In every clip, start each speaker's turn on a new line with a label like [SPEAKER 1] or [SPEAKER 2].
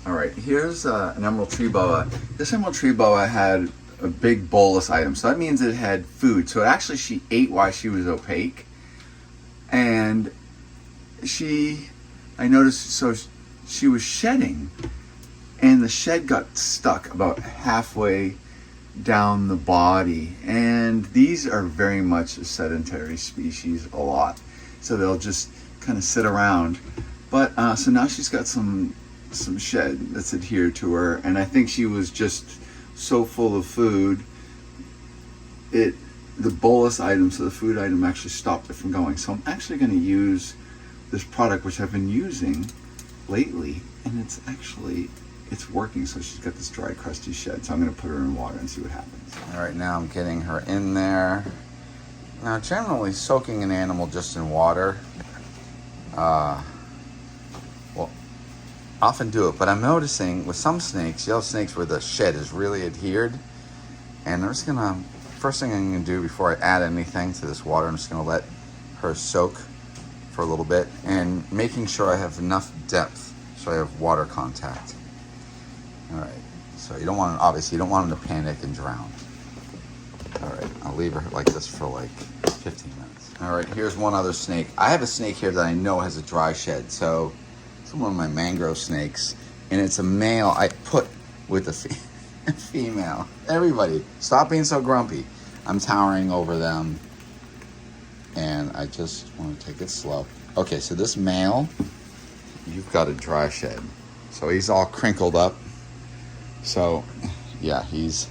[SPEAKER 1] All right, here's an emerald tree boa. This emerald tree boa had a big bolus item, so that means it had food. So actually she ate while she was opaque. And I noticed, so she was shedding, and the shed got stuck about halfway down the body. And these are very much a sedentary species, a lot. So they'll just kind of sit around. But so now she's got some shed that's adhered to her, and I think she was just so full of food, the bolus item, so the food item actually stopped it from going. So I'm actually going to use this product, which I've been using lately, and it's working. So she's got this dry, crusty shed, so I'm going to put her in water and see what happens. All right, now I'm getting her in there. Now, generally soaking an animal just in water, often do it, but I'm noticing with some snakes, yellow snakes, where the shed is really adhered, and I'm just gonna, first thing I'm gonna do before I add anything to this water, I'm just gonna let her soak for a little bit, and making sure I have enough depth so I have water contact. All right, so you don't want, obviously you don't want them to panic and drown. All right, I'll leave her like this for like 15 minutes. All right, here's one other snake. I have a snake here that I know has a dry shed, so one of my mangrove snakes, and it's a male I put with a female. Everybody, stop being so grumpy. I'm towering over them, and I just want to take it slow. Okay, so this male, you've got a dry shed. So he's all crinkled up. So, yeah, he's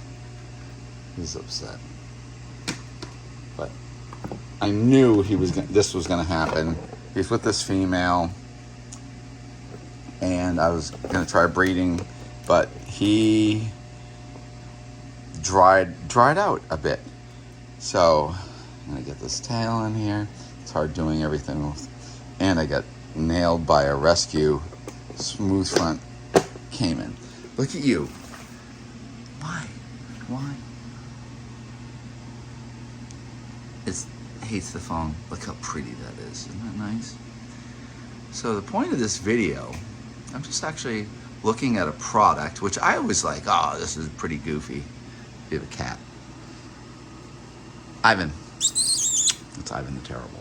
[SPEAKER 1] upset. But I knew this was going to happen. He's with this female, and I was gonna try breeding, but he dried out a bit. So I'm gonna get this tail in here. It's hard doing everything with, and I got nailed by a rescue smooth front caiman. Look at you. Why? It hates the phone. Look how pretty that is. Isn't that nice? So the point of this video, I'm just actually looking at a product, which I always like, oh, this is pretty goofy. You have a cat. Ivan. It's Ivan the Terrible.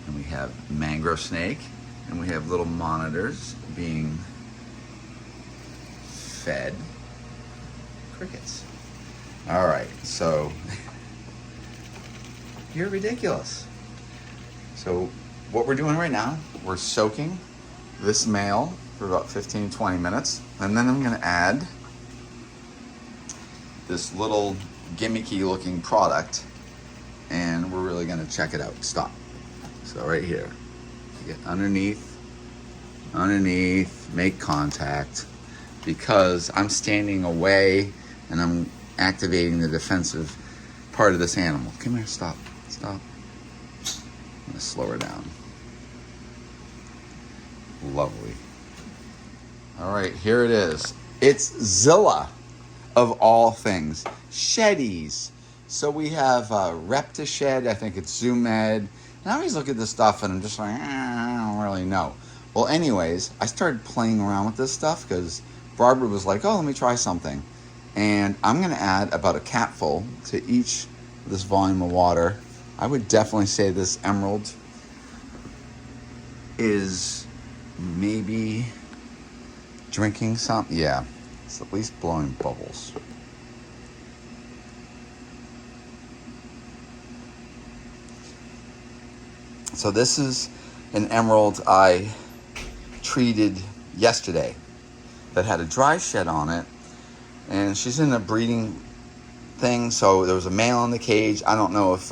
[SPEAKER 1] And we have mangrove snake, and we have little monitors being fed crickets. All right, so you're ridiculous. So what we're doing right now, we're soaking this male for about 15, 20 minutes. And then I'm gonna add this little gimmicky looking product, and we're really gonna check it out. Stop. So right here, you get underneath, make contact, because I'm standing away and I'm activating the defensive part of this animal. Come here, stop. I'm gonna slow her down. Lovely. All right, here it is. It's Zilla, of all things. Sheddies. So we have Repta Shed, I think it's Zoomed. And I always look at this stuff and I'm just like, I don't really know. Well, anyways, I started playing around with this stuff because Barbara was like, oh, let me try something. And I'm gonna add about a capful to each of this volume of water. I would definitely say this emerald is maybe drinking something. Yeah, it's at least blowing bubbles. So this is an emerald I treated yesterday that had a dry shed on it, and she's in a breeding thing, so there was a male in the cage. I don't know if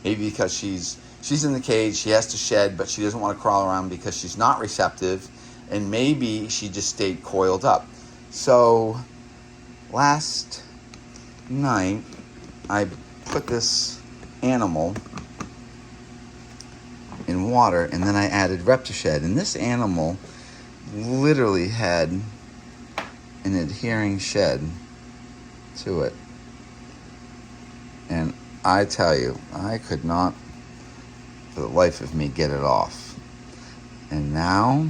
[SPEAKER 1] maybe because she's in the cage, she has to shed, but she doesn't want to crawl around because she's not receptive, and maybe she just stayed coiled up. So last night I put this animal in water, and then I added Reptashed, and this animal literally had an adhering shed to it. And I tell you, I could not for the life of me get it off. And now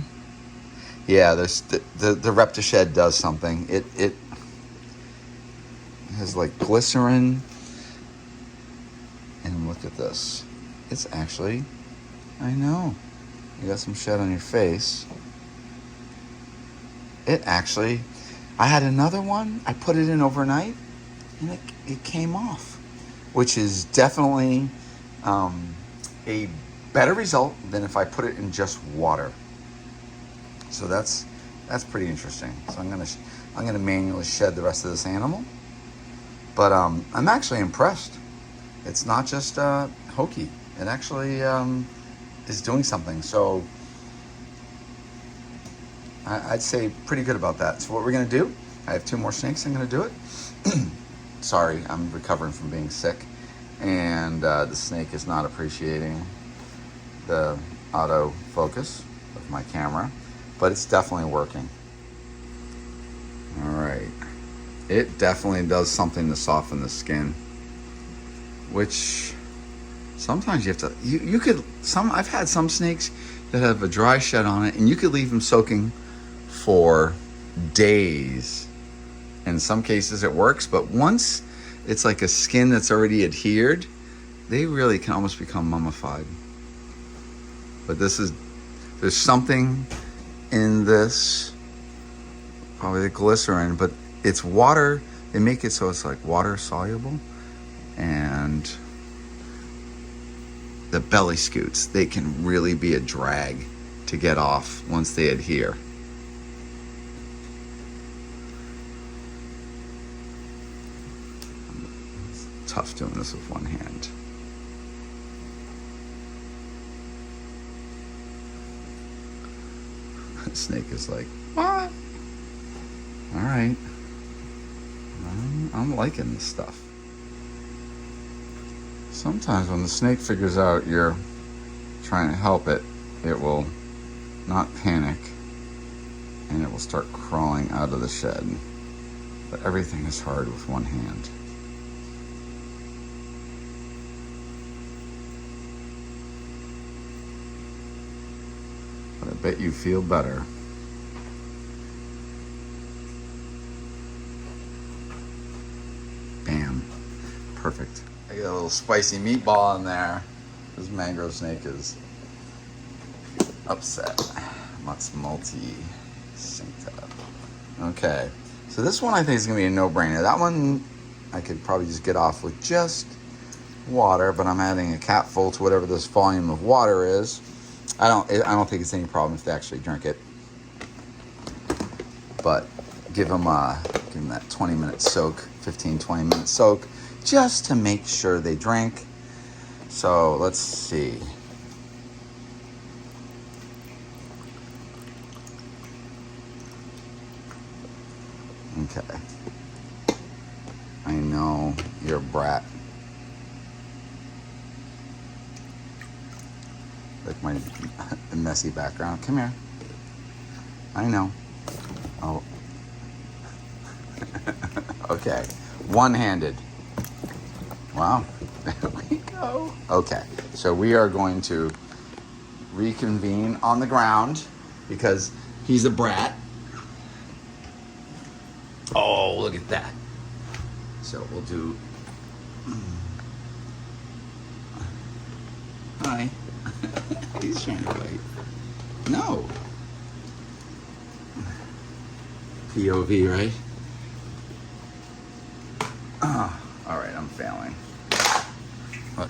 [SPEAKER 1] Yeah, there's the Reptished does something. It has like glycerin, and look at this. It's actually, I know, you got some shed on your face. It actually, I had another one. I put it in overnight, and it came off, which is definitely a better result than if I put it in just water. So that's pretty interesting. So I'm gonna manually shed the rest of this animal, but I'm actually impressed. It's not just hokey. It actually is doing something. So I'd say pretty good about that. So what we're gonna do? I have 2 more snakes. I'm gonna do it. Sorry, I'm recovering from being sick, and the snake is not appreciating the auto focus of my camera, but it's definitely working. All right, it definitely does something to soften the skin, which sometimes you have to, you could, I've had some snakes that have a dry shed on it, and you could leave them soaking for days. In some cases it works, but once it's like a skin that's already adhered, they really can almost become mummified. But there's something in this, probably the glycerin, but it's water. They make it so it's like water soluble, and the belly scoots, they can really be a drag to get off once they adhere. It's tough doing this with one hand. The snake is like, what? All right. I'm liking this stuff. Sometimes when the snake figures out you're trying to help it, it will not panic, and it will start crawling out of the shed. But everything is hard with one hand. But I bet you feel better. Bam. Perfect. I got a little spicy meatball in there. This mangrove snake is upset. Mutts multi-synced up. Okay. So this one I think is going to be a no-brainer. That one I could probably just get off with just water, but I'm adding a capful to whatever this volume of water is. I don't think it's any problem if they actually drink it. But give them that 20-minute soak, 15-20-minute soak, just to make sure they drink. So let's see. Okay. I know you're a brat. Like my messy background. Come here. I know. Oh. Okay. One-handed. Wow. There we go. Okay. So we are going to reconvene on the ground because he's a brat. Oh, look at that. So we'll do... Hi. He's trying to bite. No. POV, right? All right, I'm failing. We're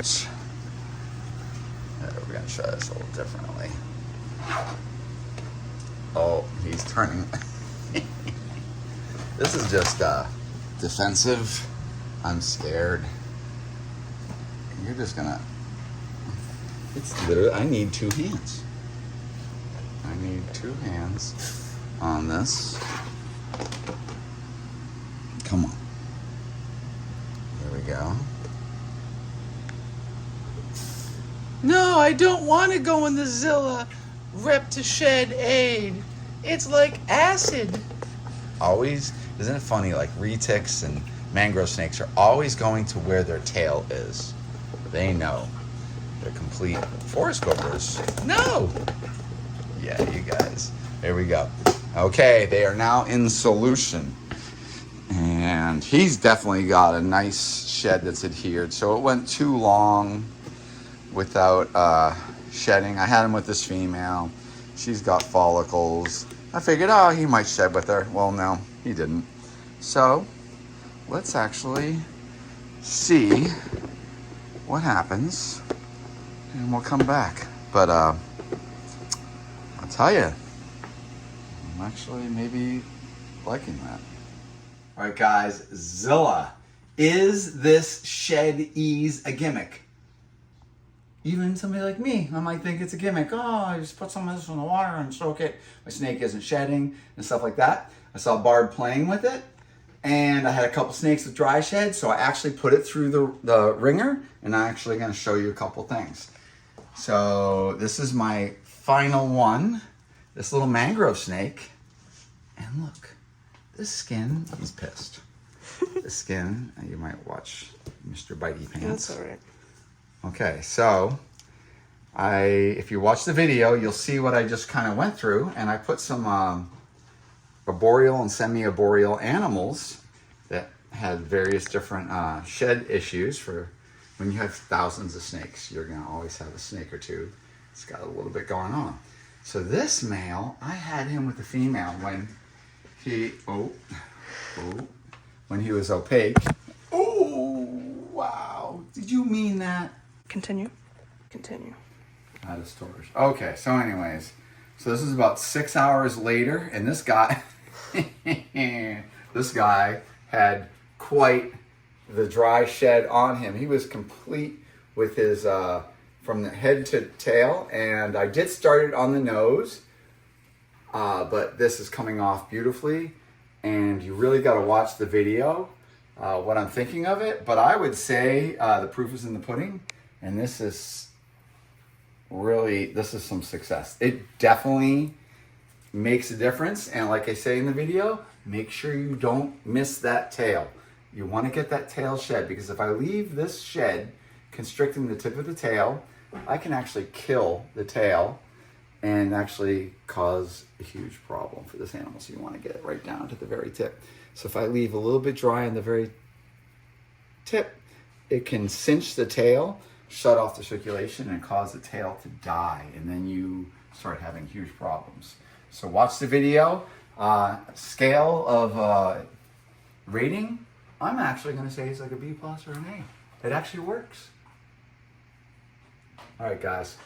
[SPEAKER 1] going to try this a little differently. Oh, he's turning. This is just defensive. I'm scared. And you're just gonna... It's literally... I need 2 hands. I need 2 hands on this. Come on. There we go.
[SPEAKER 2] No, I don't want to go in the Zilla Reptished aid. It's like acid.
[SPEAKER 1] Always, isn't it funny, like retics and mangrove snakes are always going to where their tail is. They know. They're complete forest cobras. No! Yeah, you guys. Here we go. Okay, they are now in solution. And he's definitely got a nice shed that's adhered. So it went too long without shedding. I had him with this female. She's got follicles. I figured, oh, he might shed with her. Well, no, he didn't. So let's actually see what happens and we'll come back. But I'll tell you, I'm actually maybe liking that. All right, guys, Zilla. Is this shed ease a gimmick? Even somebody like me, I might think it's a gimmick. Oh, I just put some of this in the water and soak it. My snake isn't shedding and stuff like that. I saw Bard playing with it, and I had a couple snakes with dry shed, so I actually put it through the ringer, and I'm actually going to show you a couple things. So this is my final one, this little mangrove snake, and look. This skin, he's pissed. The skin, you might watch Mr. Bitey Pants.
[SPEAKER 3] That's all right.
[SPEAKER 1] Okay, so if you watch the video, you'll see what I just kind of went through, and I put some arboreal and semi-arboreal animals that had various different shed issues. For when you have thousands of snakes, you're gonna always have a snake or two. It's got a little bit going on. So this male, I had him with the female when when he was opaque. Oh, wow. Did you mean that?
[SPEAKER 3] Continue. Continue.
[SPEAKER 1] Out of storage. Okay, so anyways, so this is about 6 hours later, and this guy, this guy had quite the dry shed on him. He was complete with his, from the head to tail, and I did start it on the nose, but this is coming off beautifully, and you really got to watch the video, what I'm thinking of it. But I would say the proof is in the pudding, and this is some success. It definitely makes a difference, and like I say in the video, make sure you don't miss that tail. You want to get that tail shed, because if I leave this shed constricting the tip of the tail, I can actually kill the tail and actually cause a huge problem for this animal. So you want to get it right down to the very tip. So if I leave a little bit dry on the very tip, it can cinch the tail, shut off the circulation, and cause the tail to die. And then you start having huge problems. So watch the video. Scale of rating, I'm actually going to say it's like a B+ or an A. It actually works. All right, guys.